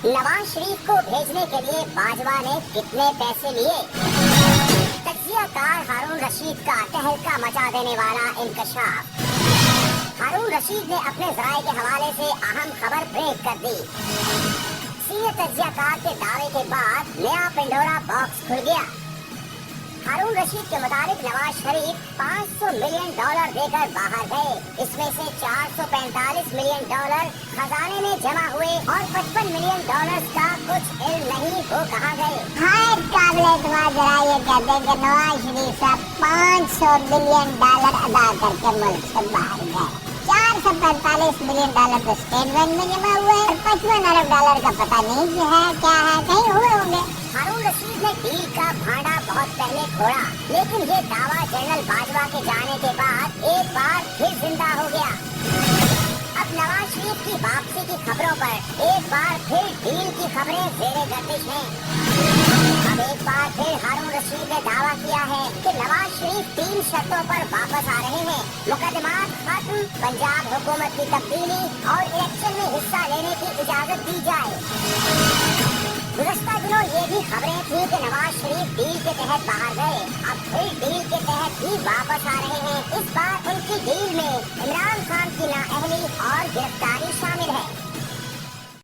नवाज शरीफ को भेजने के लिए बाजवा ने कितने पैसे लिए? तजियाकार हारून रशीद का तहलका मचा देने वाला इंकशाफ। हारून रशीद ने अपने ज़राए के हवाले से अहम खबर ब्रेक कर दी। सीनियर तजियाकार के दावे के बाद नया पेंडोरा बॉक्स खुल गया। हारून रशीद के मुताबिक नवाज शरीफ $500 मिलियन देकर बाहर गए। इसमें से $445 मिलियन खजाने में जमा हुए और $55 मिलियन का कुछ इल्म नहीं वो कहाँ गए। हाय काबिले तुम्हारा जरा ये कहते हैं कि नवाज शरीफ साहब $500 मिलियन अदा करके मुल्क से बाहर गए। $445 मिलियन तो स्टेट बैंक में जमा हुए और $55 अरब का पता नहीं कि है क्या है, कहीं हुए होंगे। हारून रशीद ने डील का भांडा बहुत पहले फोड़ा, लेकिन ये दावा जनरल बाजवा के जाने के बाद एक बार फिर जिंदा हो गया। अब नवाज शरीफ की वापसी की खबरों पर एक बार फिर डील की खबरें ज़ेरे गर्दिश हैं। अब एक बार फिर हारून रशीद ने दावा किया है कि नवाज शरीफ 3 शर्तों पर वापस आ रहे हैं। मुकदमात खत्म, पंजाब हुकूमत की तब्दीली और इलेक्शन में हिस्सा लेने की इजाजत दी जाए। गुज़श्ता दिनों ये भी खबरें थी कि नवाज शरीफ डील के तहत बाहर गए, अब फिर डील के तहत ही वापस आ रहे हैं। इस बार उनकी डील में इमरान खान की नाअहली और गिरफ्तारी शामिल है।